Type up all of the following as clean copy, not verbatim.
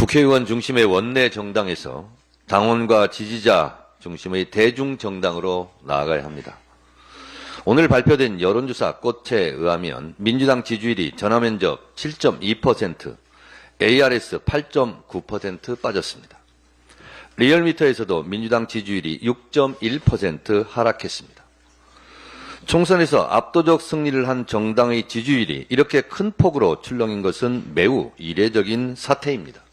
국회의원 중심의 원내 정당에서 당원과 지지자 중심의 대중 정당으로 나아가야 합니다. 오늘 발표된 여론조사 꽃에 의하면 민주당 지지율이 전화면접 7.2%, ARS 8.9% 빠졌습니다. 리얼미터에서도 민주당 지지율이 6.1% 하락했습니다. 총선에서 압도적 승리를 한 정당의 지지율이 이렇게 큰 폭으로 출렁인 것은 매우 이례적인 사태입니다.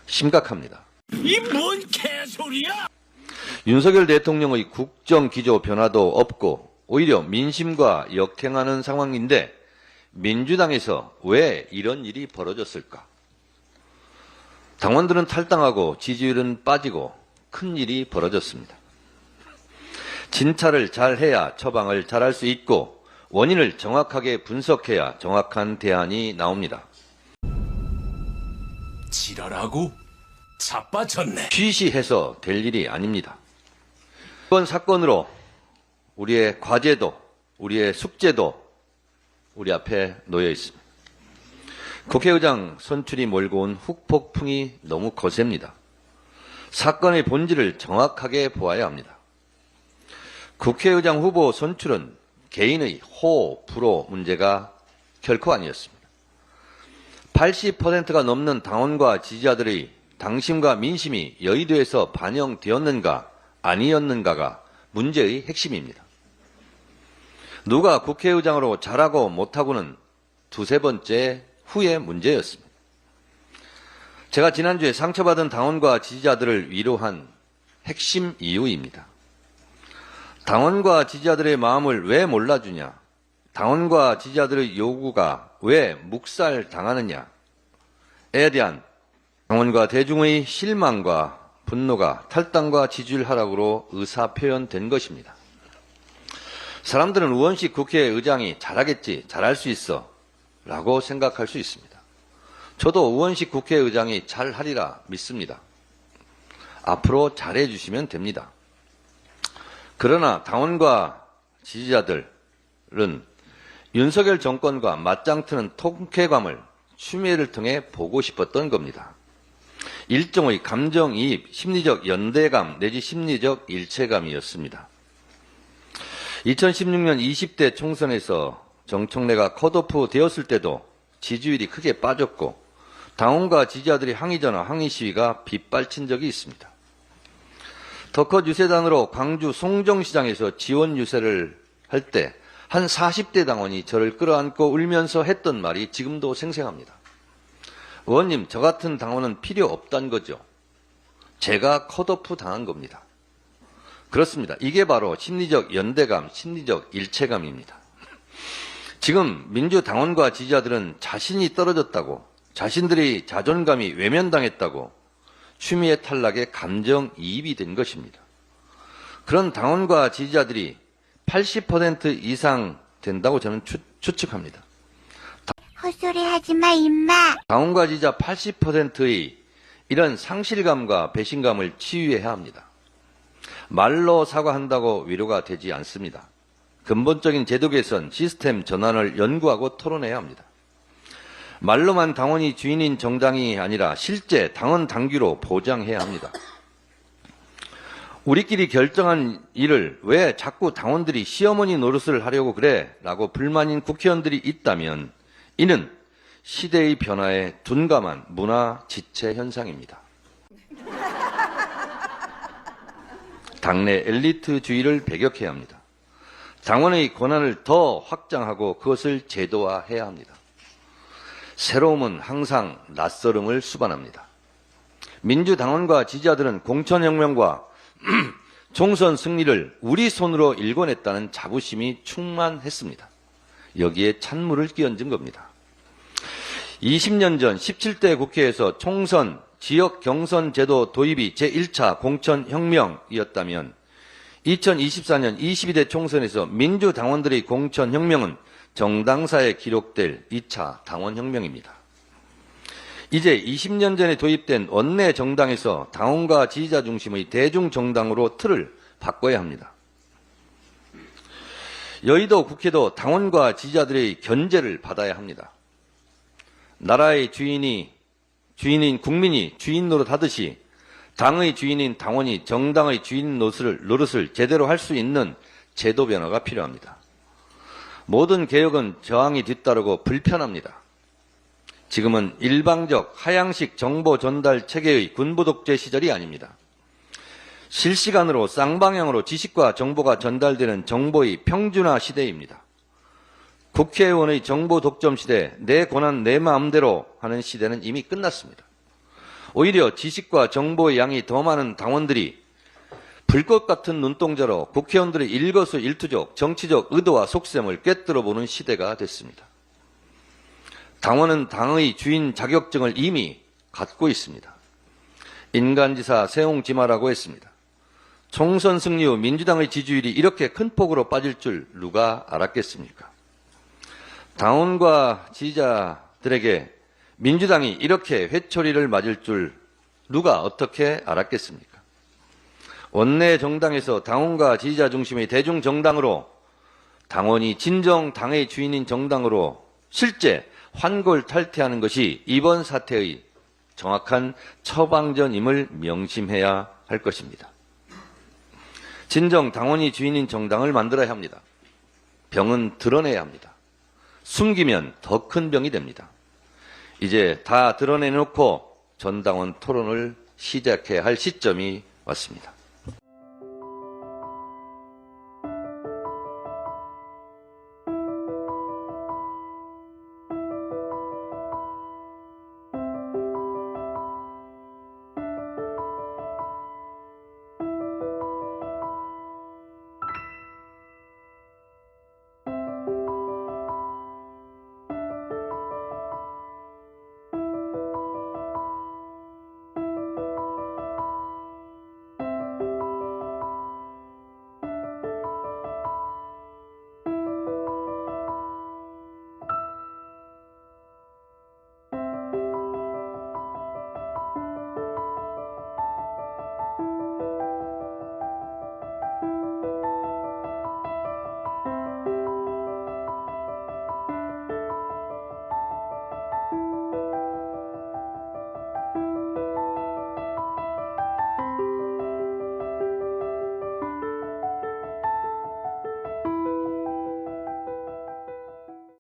심각합니다. 이 뭔 개소리야! 윤석열 대통령의 국정 기조 변화도 없고 오히려 민심과 역행하는 상황인데 민주당에서 왜 이런 일이 벌어졌을까? 당원들은 탈당하고 지지율은 빠지고 큰 일이 벌어졌습니다. 진찰을 잘해야 처방을 잘할 수 있고 원인을 정확하게 분석해야 정확한 대안이 나옵니다. 지랄하고 자빠졌네. 쉬쉬해서 될 일이 아닙니다. 이번 사건으로 우리의 과제도, 우리의 숙제도 우리 앞에 놓여 있습니다. 국회의장 선출이 몰고 온 후폭풍이 너무 거셉니다. 사건의 본질을 정확하게 보아야 합니다. 국회의장 후보 선출은 개인의 호, 불호 문제가 결코 아니었습니다. 80%가 넘는 당원과 지지자들의 당심과 민심이 여의도에서 반영되었는가 아니었는가가 문제의 핵심입니다. 누가 국회의장으로 잘하고 못하고는 두세 번째 후의 문제였습니다. 제가 지난주에 상처받은 당원과 지지자들을 위로한 핵심 이유입니다. 당원과 지지자들의 마음을 왜 몰라주냐? 당원과 지지자들의 요구가 왜 묵살당하느냐에 대한 당원과 대중의 실망과 분노가 탈당과 지지율 하락으로 의사표현된 것입니다. 사람들은 우원식 국회의장이 잘하겠지, 잘할 수 있어 라고 생각할 수 있습니다. 저도 우원식 국회의장이 잘하리라 믿습니다. 앞으로 잘해주시면 됩니다. 그러나 당원과 지지자들은 윤석열 정권과 맞짱 트는 통쾌감을 추미애를 통해 보고 싶었던 겁니다. 일종의 감정이입, 심리적 연대감 내지 심리적 일체감이었습니다. 2016년 20대 총선에서 정청래가 컷오프 되었을 때도 지지율이 크게 빠졌고 당원과 지지자들이 항의 전화, 항의 시위가 빗발친 적이 있습니다. 더 유세단으로 광주 송정시장에서 지원 유세를 할 때 한 40대 당원이 저를 끌어안고 울면서 했던 말이 지금도 생생합니다. 의원님, 저 같은 당원은 필요 없다는 거죠. 제가 컷오프 당한 겁니다. 그렇습니다. 이게 바로 심리적 연대감, 심리적 일체감입니다. 지금 민주당원과 지지자들은 자신이 떨어졌다고, 자신들의 자존감이 외면당했다고 추미애 탈락에 감정이입이 된 것입니다. 그런 당원과 지지자들이 80% 이상 된다고 저는 추측합니다. 헛소리 하지마 임마. 당원과 지지자 80%의 이런 상실감과 배신감을 치유해야 합니다. 말로 사과한다고 위로가 되지 않습니다. 근본적인 제도 개선, 시스템 전환을 연구하고 토론해야 합니다. 말로만 당원이 주인인 정당이 아니라 실제 당원 당규로 보장해야 합니다. 우리끼리 결정한 일을 왜 자꾸 당원들이 시어머니 노릇을 하려고 그래? 라고 불만인 국회의원들이 있다면 이는 시대의 변화에 둔감한 문화 지체 현상입니다. 당내 엘리트주의를 배격해야 합니다. 당원의 권한을 더 확장하고 그것을 제도화해야 합니다. 새로움은 항상 낯설음을 수반합니다. 민주당원과 지지자들은 공천혁명과 총선 승리를 우리 손으로 일궈냈다는 자부심이 충만했습니다. 여기에 찬물을 끼얹은 겁니다. 20년 전 17대 국회에서 총선, 지역 경선 제도 도입이 제1차 공천혁명이었다면 2024년 22대 총선에서 민주당원들의 공천혁명은 정당사에 기록될 2차 당원혁명입니다. 이제 20년 전에 도입된 원내 정당에서 당원과 지지자 중심의 대중정당으로 틀을 바꿔야 합니다. 여의도 국회도 당원과 지지자들의 견제를 받아야 합니다. 나라의 주인인 국민이 주인 노릇하듯이 당의 주인인 당원이 정당의 주인 노릇을 제대로 할 수 있는 제도 변화가 필요합니다. 모든 개혁은 저항이 뒤따르고 불편합니다. 지금은 일방적 하향식 정보 전달 체계의 군부 독재 시절이 아닙니다. 실시간으로 쌍방향으로 지식과 정보가 전달되는 정보의 평준화 시대입니다. 국회의원의 정보 독점 시대, 내 권한 내 마음대로 하는 시대는 이미 끝났습니다. 오히려 지식과 정보의 양이 더 많은 당원들이 불꽃 같은 눈동자로 국회의원들의 일거수일투족, 정치적 의도와 속셈을 꿰뚫어 보는 시대가 됐습니다. 당원은 당의 주인 자격증을 이미 갖고 있습니다. 인간지사 세옹지마라고 했습니다. 총선 승리 후 민주당의 지지율이 이렇게 큰 폭으로 빠질 줄 누가 알았겠습니까? 당원과 지지자들에게 민주당이 이렇게 회초리를 맞을 줄 누가 어떻게 알았겠습니까? 원내 정당에서 당원과 지지자 중심의 대중정당으로 당원이 진정 당의 주인인 정당으로 실제 환골탈퇴하는 것이 이번 사태의 정확한 처방전임을 명심해야 할 것입니다. 진정 당원이 주인인 정당을 만들어야 합니다. 병은 드러내야 합니다. 숨기면 더 큰 병이 됩니다. 이제 다 드러내놓고 전당원 토론을 시작해야 할 시점이 왔습니다.